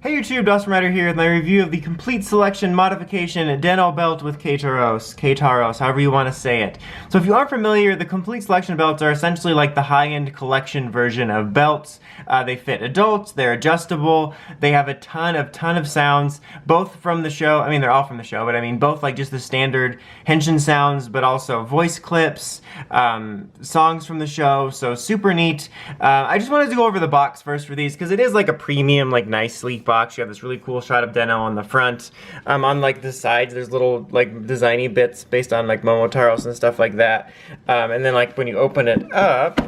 Hey YouTube, Dawson Rider here with my review of the Complete Selection Modification Deno Belt with Keitaros, however you want to say it. So if you aren't familiar, the Complete Selection belts are essentially like the high-end collection version of belts. They fit adults, they're adjustable, they have a ton of sounds, both from the show, I mean they're all from the show, but I mean both like just the standard henshin sounds, but also voice clips, songs from the show, so super neat. I just wanted to go over the box first for these, because it is like a premium, like nice sleek box. You have this really cool shot of Deno on the front. On like the sides, there's little like designy bits based on like Momotaros and stuff like that. And then like when you open it up,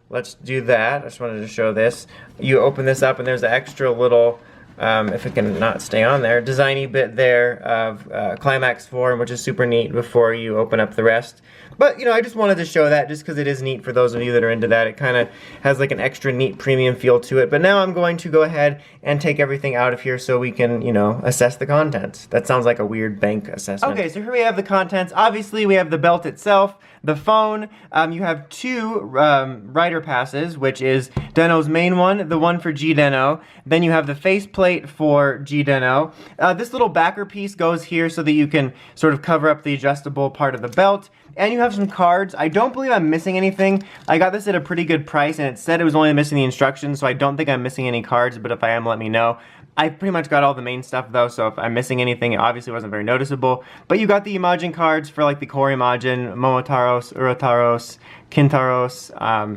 let's do that. I just wanted to show this. You open this up and there's an extra little, if it can not stay on there, designy bit there of climax form, which is super neat before you open up the rest. But, you know, I just wanted to show that just because it is neat for those of you that are into that. It kind of has like an extra neat premium feel to it. But now I'm going to go ahead and take everything out of here so we can, you know, assess the contents. That sounds like a weird bank assessment. Okay, so here we have the contents. Obviously, we have the belt itself, the phone. You have two rider passes, which is Deno's main one, the one for G-Deno. Then you have the faceplate for G-Deno. This little backer piece goes here so that you can sort of cover up the adjustable part of the belt. And you have some cards. I don't believe I'm missing anything. I got this at a pretty good price, and it said it was only missing the instructions, so I don't think I'm missing any cards, but if I am, let me know. I pretty much got all the main stuff, though, so if I'm missing anything, it obviously wasn't very noticeable. But you got the Imagin cards for, like, the core Imagin, Momotaros, Urotaros, Keitaros,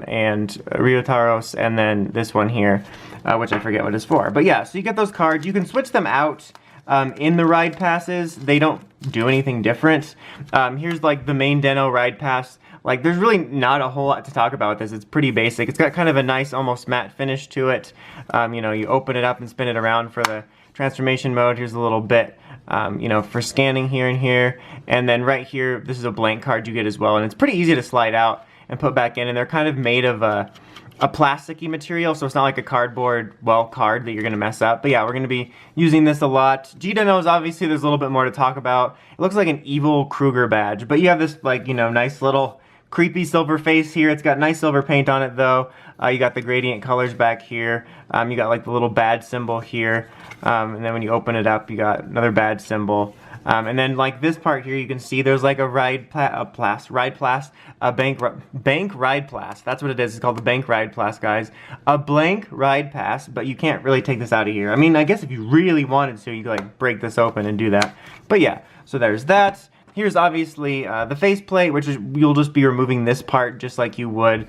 and Ryotaros, and then this one here, which I forget what it's for. But yeah, so you get those cards. You can switch them out. In the ride passes, they don't do anything different. Here's like the main Deno ride pass. Like there's really not a whole lot to talk about with this. It's pretty basic. It's got kind of a nice almost matte finish to it. You know, you open it up and spin it around for the transformation mode. Here's a little bit, you know, for scanning here and here. And then right here, this is a blank card you get as well. And it's pretty easy to slide out and put back in. And they're kind of made of a plasticky material, so it's not like a cardboard, well, card that you're gonna mess up. But yeah, we're gonna be using this a lot. G-Deno's obviously there's a little bit more to talk about. It looks like an evil Kruger badge, but you have this like, you know, nice little creepy silver face here. It's got nice silver paint on it though. You got the gradient colors back here. You got like the little badge symbol here. And then when you open it up, you got another badge symbol. And then like this part here, you can see there's like a bank ride pass. That's what it is. It's called the bank ride pass, guys. A blank ride pass, but you can't really take this out of here. I mean, I guess if you really wanted to, you could like break this open and do that. But yeah, so there's that. Here's obviously the faceplate, which is you'll just be removing this part just like you would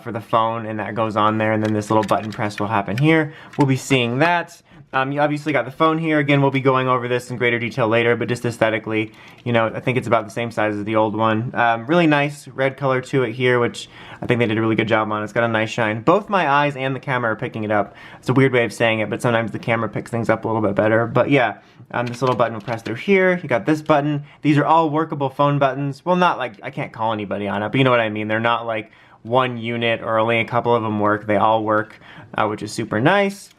for the phone, and that goes on there. And then this little button press will happen here. We'll be seeing that. You obviously got the phone here. Again, we'll be going over this in greater detail later, but just aesthetically, you know, I think it's about the same size as the old one. Really nice red color to it here, which I think they did a really good job on. It's got a nice shine. Both my eyes and the camera are picking it up. It's a weird way of saying it, but sometimes the camera picks things up a little bit better. But yeah, this little button will press through here. You got this button. These are all workable phone buttons. Well, not like, I can't call anybody on it, but you know what I mean. They're not like one unit or only a couple of them work. They all work, which is super nice.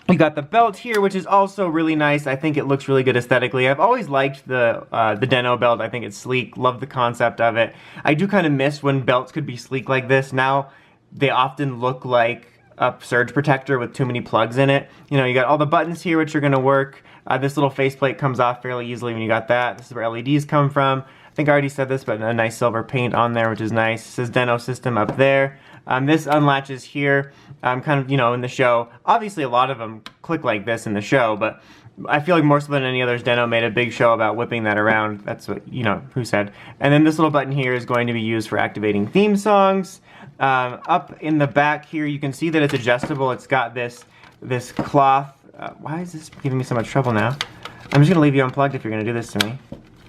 You got the belt here, which is also really nice. I think it looks really good aesthetically. I've always liked the Deno belt. I think it's sleek. Love the concept of it. I do kind of miss when belts could be sleek like this. Now, they often look like a surge protector with too many plugs in it. You know, you got all the buttons here, which are going to work. This little faceplate comes off fairly easily when you got that. This is where LEDs come from. I think I already said this, but a nice silver paint on there, which is nice. It says Deno system up there. This unlatches here, kind of, you know, in the show. Obviously, a lot of them click like this in the show, but I feel like more so than any others, Deno made a big show about whipping that around. That's what, you know, who said. And then this little button here is going to be used for activating theme songs. Up in the back here, you can see that it's adjustable. It's got this cloth. Why is this giving me so much trouble now? I'm just going to leave you unplugged if you're going to do this to me.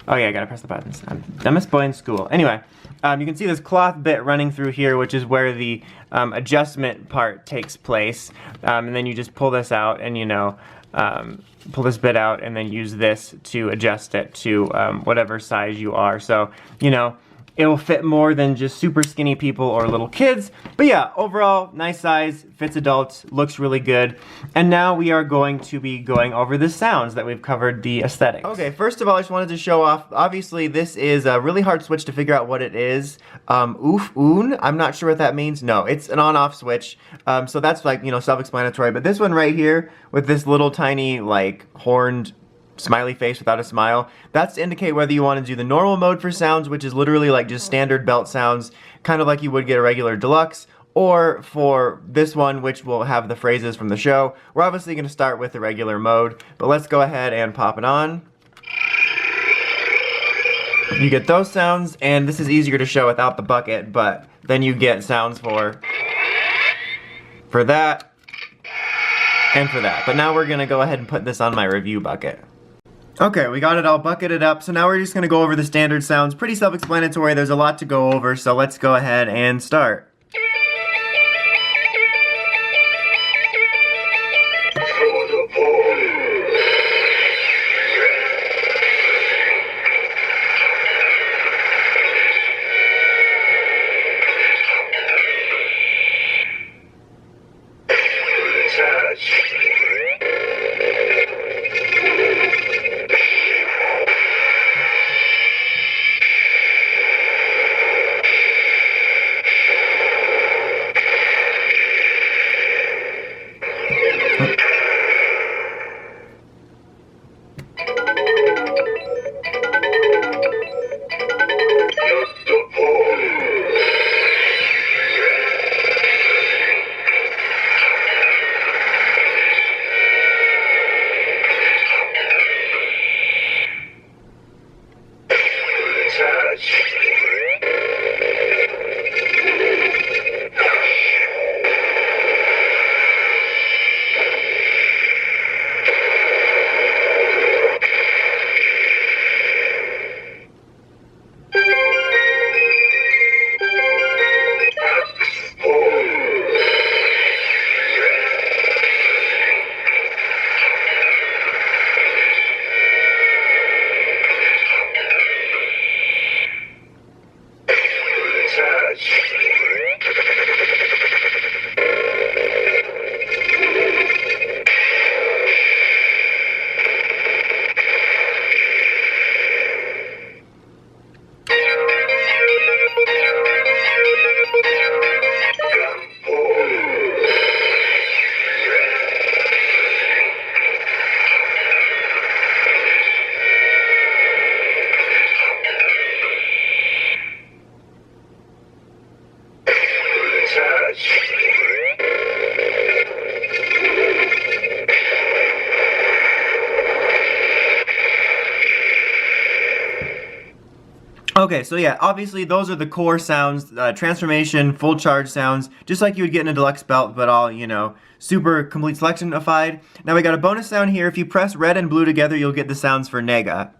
Oh yeah, I gotta press the buttons. I'm the dumbest boy in school. Anyway, you can see this cloth bit running through here, which is where the adjustment part takes place. And then you just pull this out and, you know, pull this bit out and then use this to adjust it to whatever size you are. So, you know, it'll fit more than just super skinny people or little kids. But yeah, overall, nice size, fits adults, looks really good. And now we are going to be going over the sounds that we've covered the aesthetics. Okay, first of all, I just wanted to show off, obviously this is a really hard switch to figure out what it is. Oof, oon, I'm not sure what that means. No, it's an on-off switch. So that's like, you know, self-explanatory. But this one right here, with this little tiny, like, horned smiley face without a smile, that's to indicate whether you want to do the normal mode for sounds, which is literally like just standard belt sounds, kind of like you would get a regular deluxe, or for this one, which will have the phrases from the show. We're obviously going to start with the regular mode, but let's go ahead and pop it on. You get those sounds, and this is easier to show without the bucket, but then you get sounds for that, and for that. But now we're going to go ahead and put this on my review bucket. Okay, we got it all bucketed up, so now we're just going to go over the standard sounds. Pretty self-explanatory, there's a lot to go over, so let's go ahead and start. Okay, so yeah, obviously those are the core sounds, transformation, full charge sounds, just like you would get in a deluxe belt, but all, you know, super complete selectionified. Now we got a bonus sound here. If you press red and blue together, you'll get the sounds for Nega.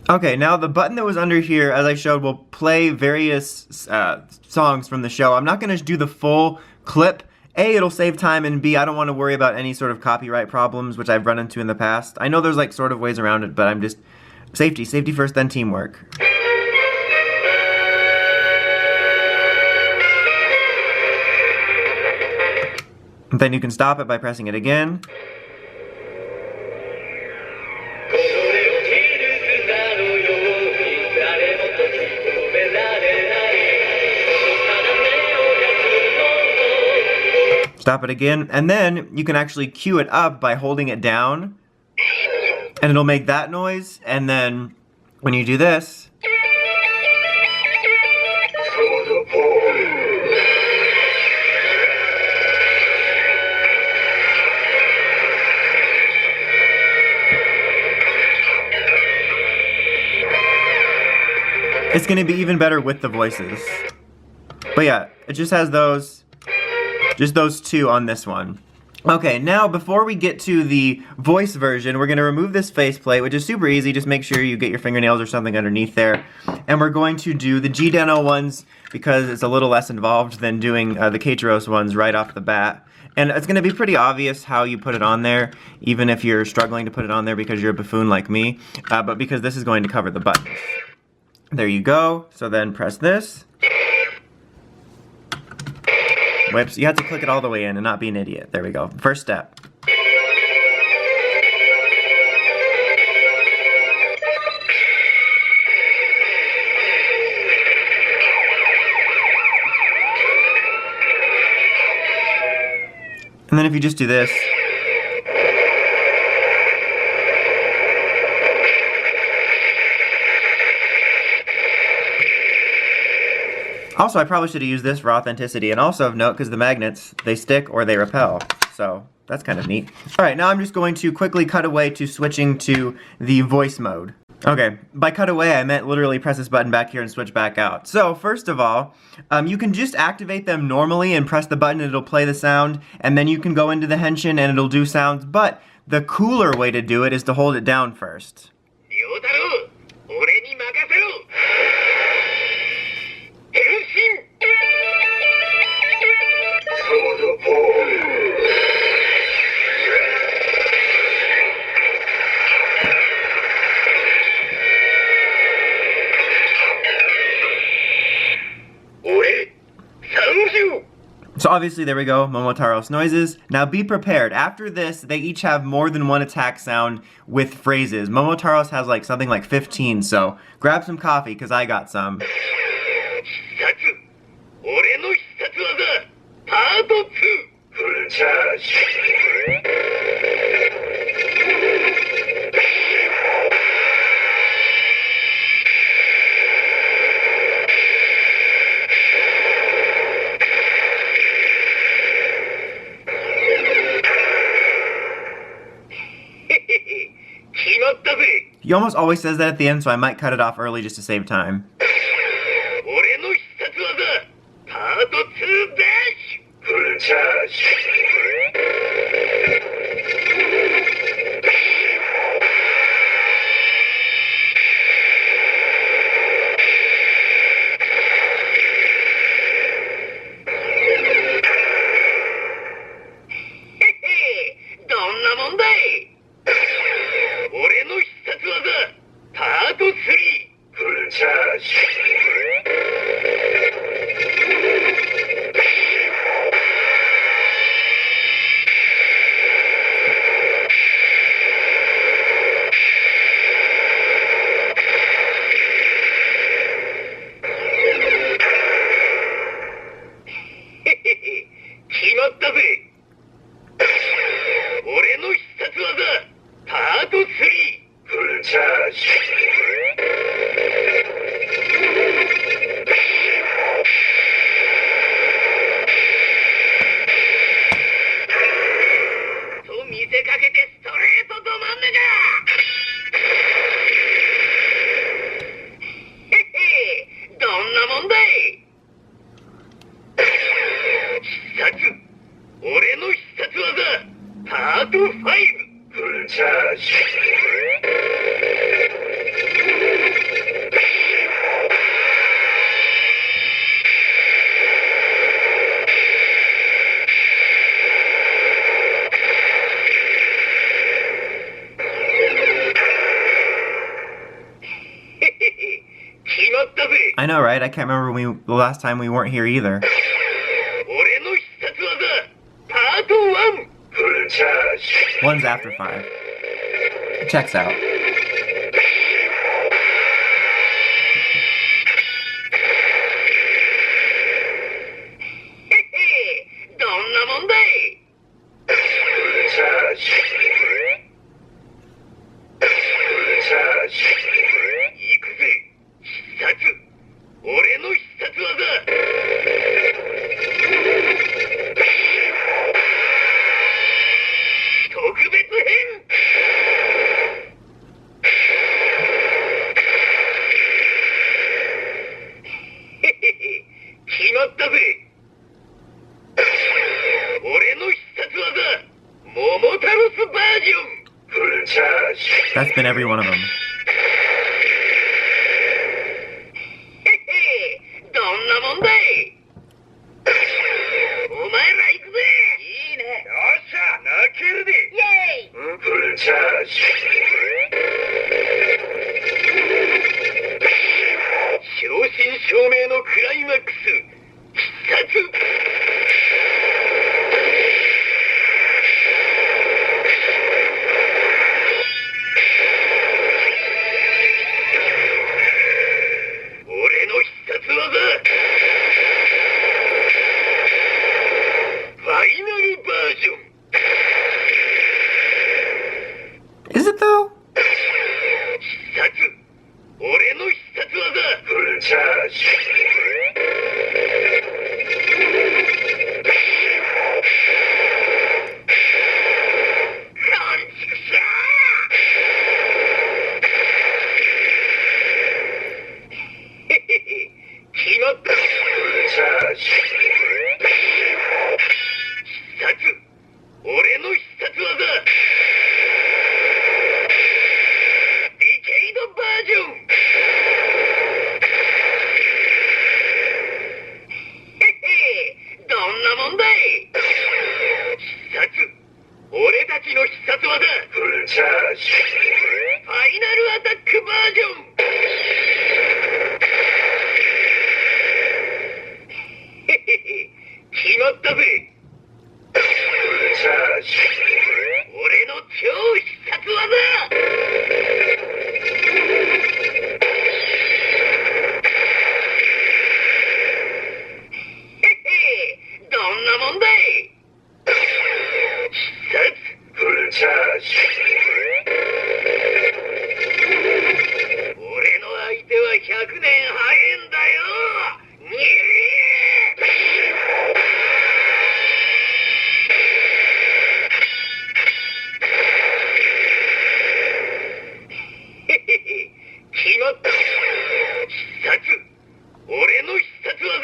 Okay, now the button that was under here, as I showed, will play various songs from the show. I'm not going to do the full clip. A, it'll save time, and B, I don't want to worry about any sort of copyright problems, which I've run into in the past. I know there's like sort of ways around it, but I'm just... Safety first, then teamwork. And then you can stop it by pressing it again. Stop it again, and then you can actually cue it up by holding it down, and it'll make that noise, and then when you do this, it's going to be even better with the voices. But yeah, it just has just those two on this one. Okay, now before we get to the voice version, we're going to remove this faceplate, which is super easy. Just make sure you get your fingernails or something underneath there. And we're going to do the G-Deno ones because it's a little less involved than doing the Keitaros ones right off the bat. And it's going to be pretty obvious how you put it on there, even if you're struggling to put it on there because you're a buffoon like me, but because this is going to cover the buttons. There you go. So then press this. Whoops, you have to click it all the way in and not be an idiot. There we go. First step. And then if you just do this. Also, I probably should have used this for authenticity, and also of note, because the magnets, they stick or they repel. So, that's kind of neat. Alright, now I'm just going to quickly cut away to switching to the voice mode. Okay, by cut away, I meant literally press this button back here and switch back out. So, first of all, you can just activate them normally and press the button and it'll play the sound, and then you can go into the henshin and it'll do sounds, but the cooler way to do it is to hold it down first. So obviously, there we go, Momotaro's noises. Now be prepared. After this, they each have more than one attack sound with phrases. Momotaro's has like something like 15, so grab some coffee, because I got some. He almost always says that at the end, so I might cut it off early just to save time. I know, right? I can't remember the last time we weren't here either. One's after 5. Checks out. That's been every one of them. どんなもんだい。お前ら行くぜ。いいね。よっしゃ、泣けるで。イェーイ。フルチャージ。正真正銘のクライマックス。必殺。俺の必殺技。ファイナルバージョン。Is it though? 必殺。俺の必殺技。フルチャージ。決まった。フルチャージ。必殺。俺の必殺技。ディケイドバージョン。どんなもんだい。必殺。俺たちの必殺技。フルチャージ。ファイナルアタックバージョン。決まったぜ。フルチャージ。俺の超必殺技。どんなもんだい。必殺。フルチャージ。俺の相手は100年早いんだよ。にぇ決まった。必殺。俺の必殺技。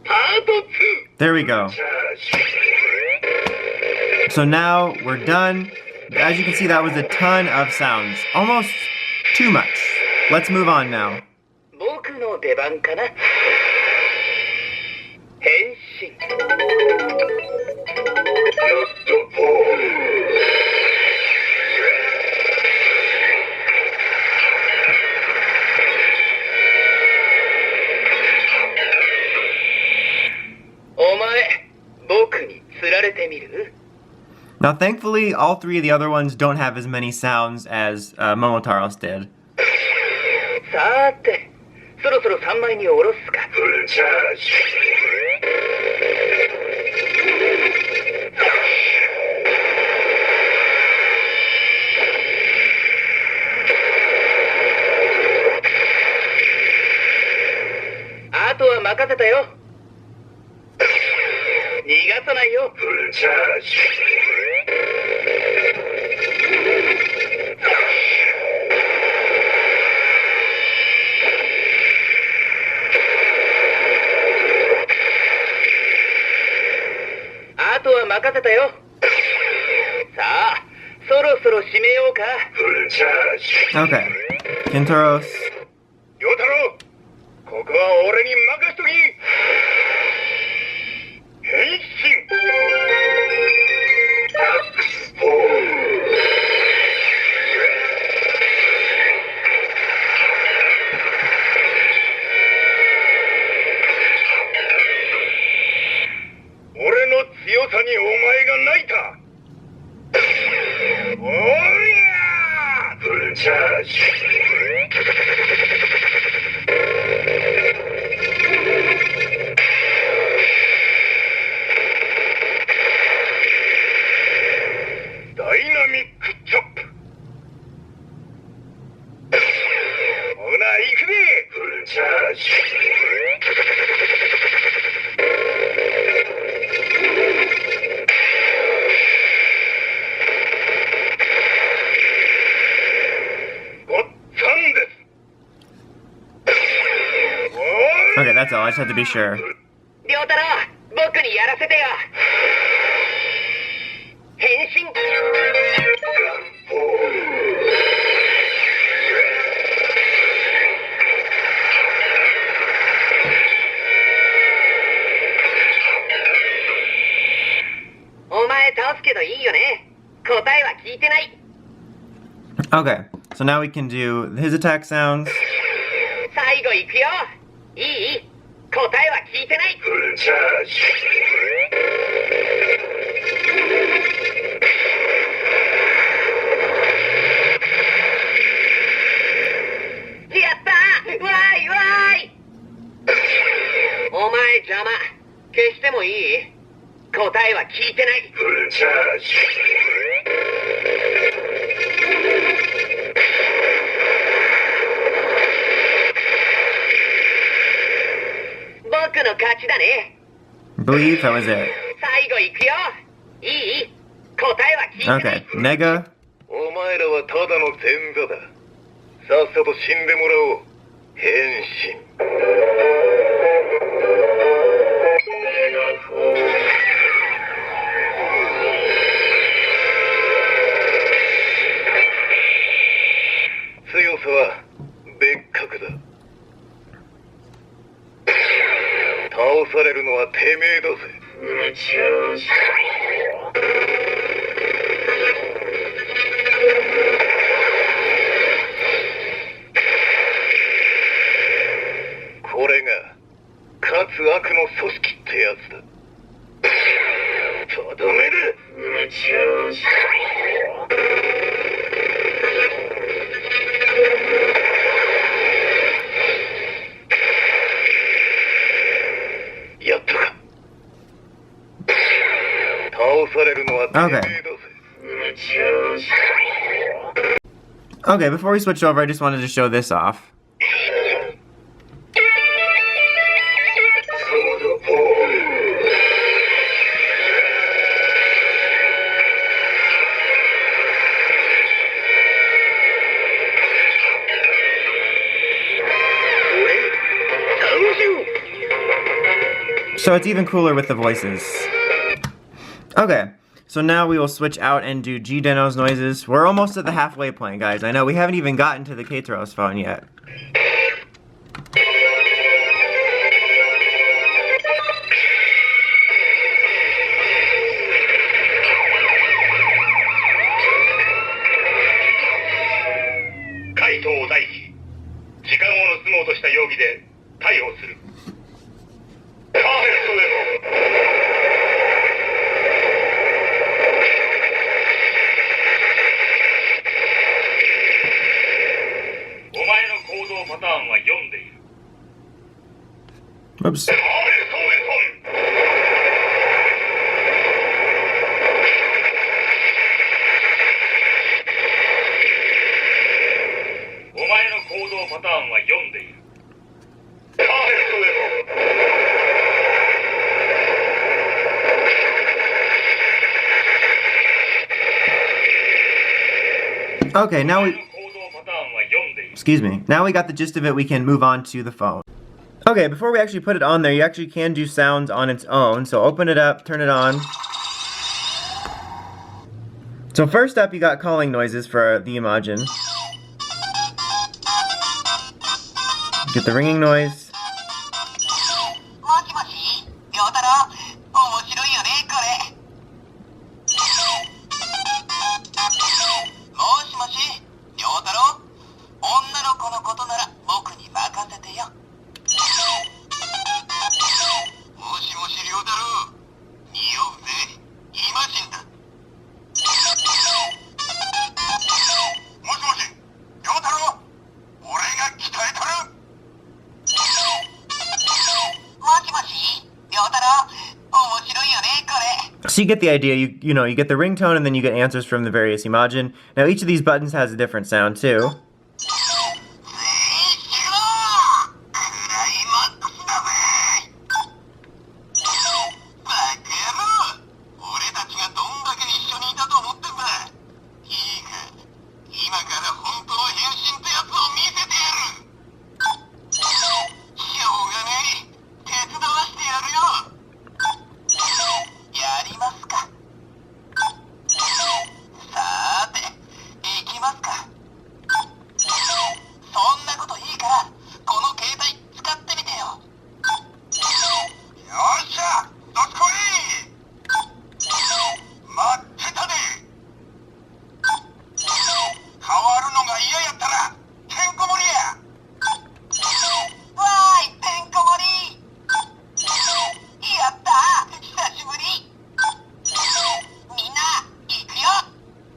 パート 2。 There we go. So now we're done. As you can see, that was a ton of sounds. Almost too much. Let's move on now. 僕の出番かな。変身。お前、僕に釣られてみる？ Now, thankfully, all three of the other ones don't have as many sounds as Momotaros did. さーて、そろそろ3枚に下ろすか。フルチャージ。あとは任せたよ。逃がさないよ。フルチャージ。あとは任せたよ。さあ、そろそろ締めようか。フルチャージ。 Okay. Keitaros. 陽太郎、ここは俺に任しとき。変身。俺の強さにお前が泣いた。おりゃー。フルチャージ。ダイナミックチョップ。ほな、行くで。フルチャージ。ごっつぁんです。Okay, that's all. I just had to be sure. 亮太郎、僕にやらせてよ。変身。答えは聞いてない。 Okay, so now we can do his attack sounds. 最後行くよ。いい？答えは聞いてない。フルチャージ。やったー！わーいわーい！お前邪魔。消してもいい？答えは聞いてない。フルチャージ。僕の勝ちだね。I believe that was it. 最後行くよ。いい？答えは聞いてない。 Okay, Nega. お前らはただの前座だ。さっさと死んでもらおう。変身。強さは別格だ。倒されるのはてめえだぜ。これが勝つ悪の組織ってやつだ。とどめる。やったか。倒されるのはてめえだぜ。Okay, before we switch over, I just wanted to show this off. So it's even cooler with the voices. Okay, so now we will switch out and do G Deno's noises. We're almost at the halfway point, guys. I know we haven't even gotten to the Keitaros phone yet. Kaito 大輝、時間を盗もうとした容疑で逮捕する。カーヘットでも。お前の行動パターンは読んでいる。 Oops. カーヘットウェポン。お前の行動パターンは読んでいる。カーヘットウェポン。 Okay, now we... Excuse me. Now we got the gist of it, we can move on to the phone. Okay, before we actually put it on there, you actually can do sounds on its own. So open it up, turn it on. So first up, you got calling noises for the Imagine. Get the ringing noise. So you get the idea, you know, you get the ringtone and then you get answers from the various Imagine. Now each of these buttons has a different sound too.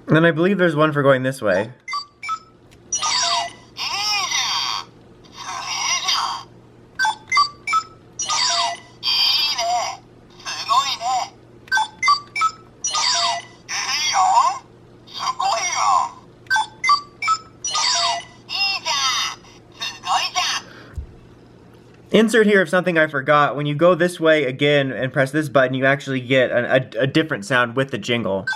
And then I believe there's one for going this way. Insert here of something I forgot. When you go this way again and press this button, you actually get a different sound with the jingle.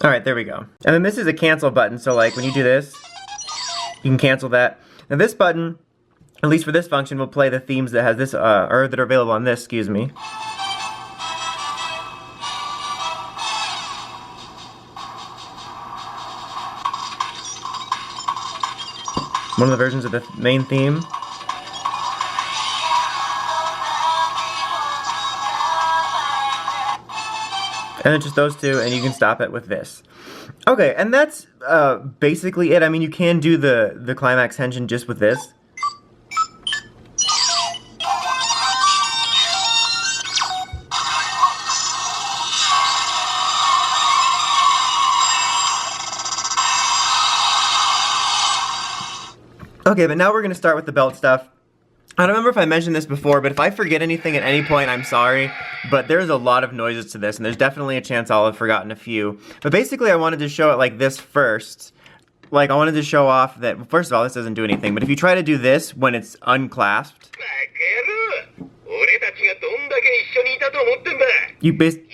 Alright, there we go. And then this is a cancel button, so like when you do this, you can cancel that. Now this button, at least for this function, will play the themes that has this, or that are available on this, excuse me. One of the versions of the main theme. And then just those two, and you can stop it with this. Okay, and that's basically it. I mean, you can do the climax tension just with this. Okay, but now we're going to start with the belt stuff. I don't remember if I mentioned this before, but if I forget anything at any point, I'm sorry. But there's a lot of noises to this, and there's definitely a chance I'll have forgotten a few. But basically, I wanted to show it like this first. Like, I wanted to show off that, first of all, this doesn't do anything. But if you try to do this when it's unclasped, you basically...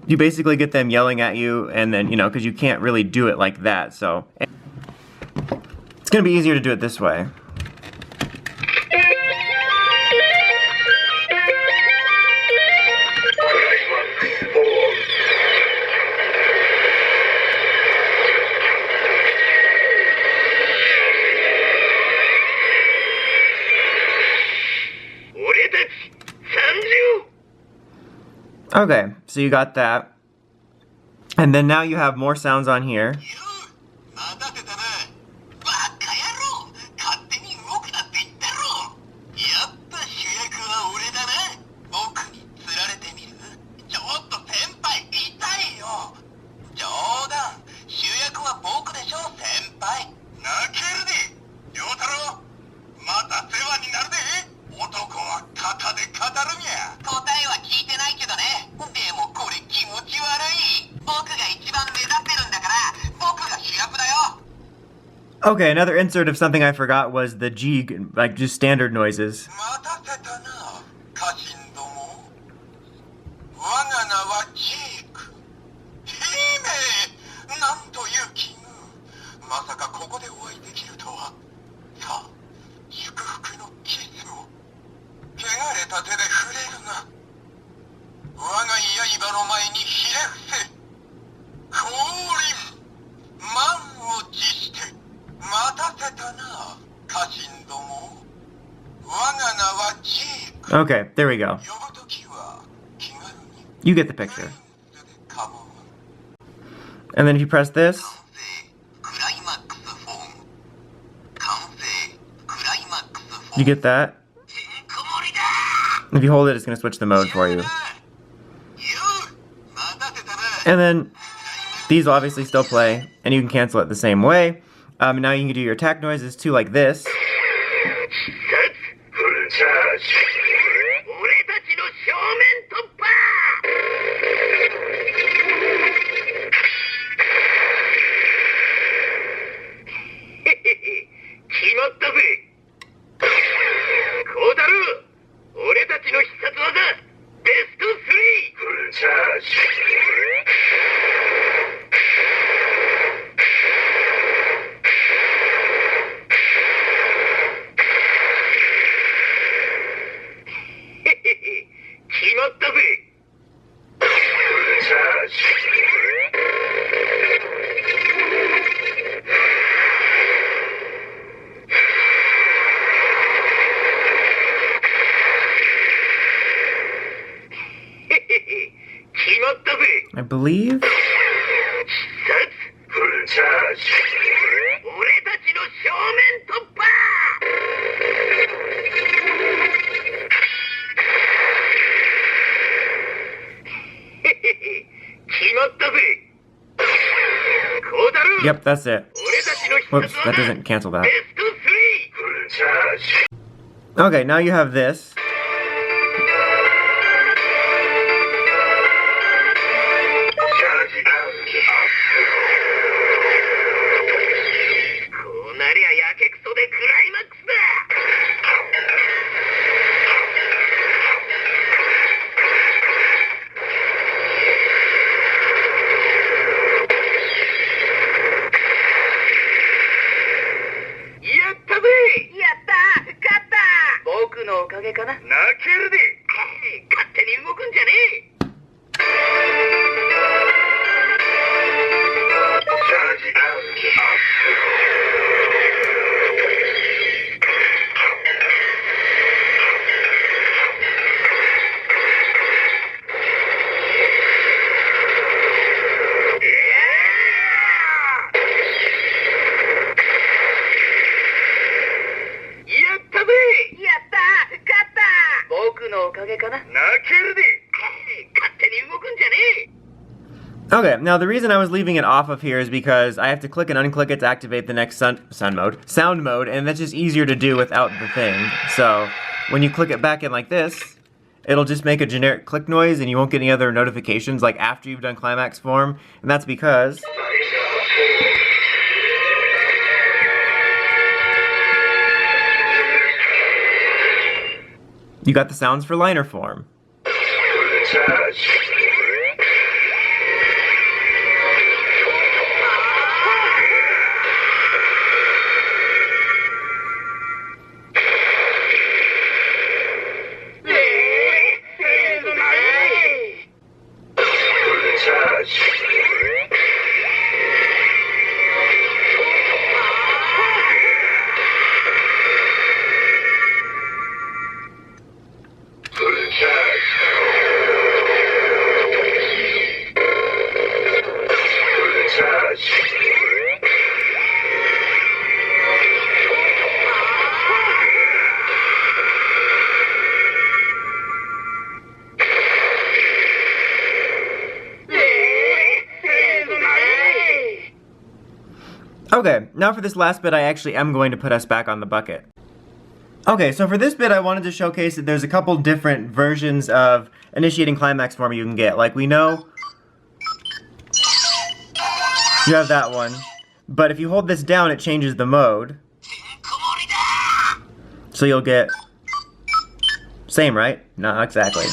You basically get them yelling at you, and then, you know, because you can't really do it like that, so... It's gonna be easier to do it this way. Okay, so you got that. And then now you have more sounds on here. Okay, another insert of something I forgot was the G, like just standard noises. Okay, there we go. You get the picture. And then if you press this, you get that. If you hold it, it's going to switch the mode for you. And then these will obviously still play, and you can cancel it the same way. Now you can do your attack noises too, like this. believe. フルチャージ俺たちの正面突破決まったぜ Yep, that's it. Whoops, that doesn't cancel that. Okay, now you have this. Okay, now the reason I was leaving it off of here is because I have to click and unclick it to activate the next sound mode, and that's just easier to do without the thing. So when you click it back in like this, it'll just make a generic click noise and you won't get any other notifications like after you've done climax form, and that's because you got the sounds for liner form. Okay, now for this last bit, I actually am going to put us back on the bucket. Okay, so for this bit, I wanted to showcase that there's a couple different versions of initiating climax form you can get. Like, we know you have that one, but if you hold this down, it changes the mode. So you'll get... Same, right? Not exactly.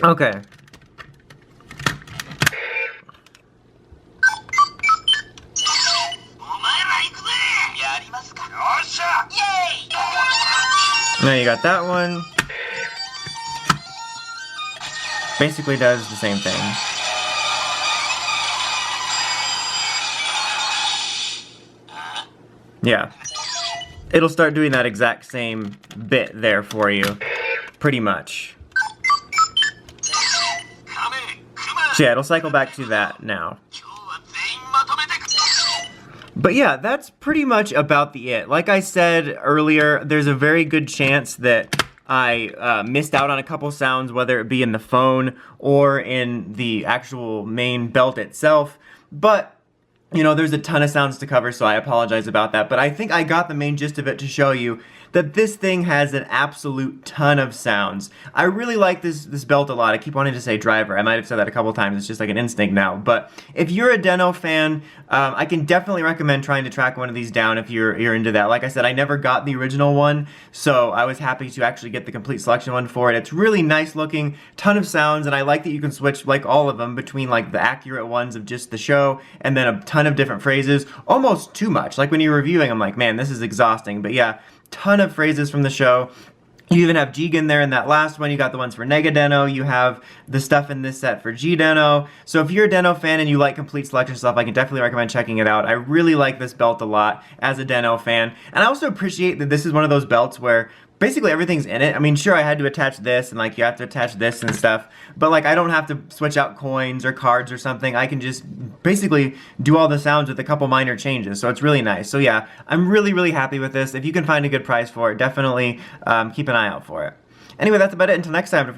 Okay. Now you got that one. Basically does the same thing. Yeah. It'll start doing that exact same bit there for you. Pretty much. So yeah, it'll cycle back to that now. But yeah, that's pretty much about the it. Like I said earlier, there's a very good chance that I missed out on a couple sounds, whether it be in the phone or in the actual main belt itself. But you know, there's a ton of sounds to cover, so I apologize about that. But I think I got the main gist of it to show you that this thing has an absolute ton of sounds. I really like this belt a lot. I keep wanting to say driver. I might have said that a couple times. It's just like an instinct now. But if you're a Den-O fan, I can definitely recommend trying to track one of these down if you're into that. Like I said, I never got the original one, so I was happy to actually get the complete selection one for it. It's really nice looking, ton of sounds, and I like that you can switch, like all of them, between like the accurate ones of just the show and then a ton of different phrases. Almost too much. Like when you're reviewing, I'm like, man, this is exhausting. But yeah, ton of phrases from the show. You even have Jigen there in that last one. You got the ones for Nega Den-O. You have the stuff in this set for G Den-O. So if you're a Den-O fan and you like complete selection stuff, I can definitely recommend checking it out. I really like this belt a lot as a Den-O fan. And I also appreciate that this is one of those belts where basically everything's in it. I mean, sure, I had to attach this, and like you have to attach this and stuff, but like I don't have to switch out coins or cards or something. I can just basically do all the sounds with a couple minor changes, so it's really nice. So yeah, I'm really happy with this. If you can find a good price for it, definitely keep an eye out for it. Anyway, that's about it. Until next time, don't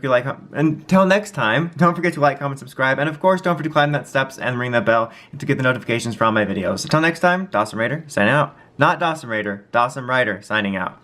forget to like, comment, subscribe, and of course, don't forget to climb that steps and ring that bell to get the notifications from all my videos. Until next time, Dawson Raider signing out. Not Dawson Raider, Dawson Rider signing out.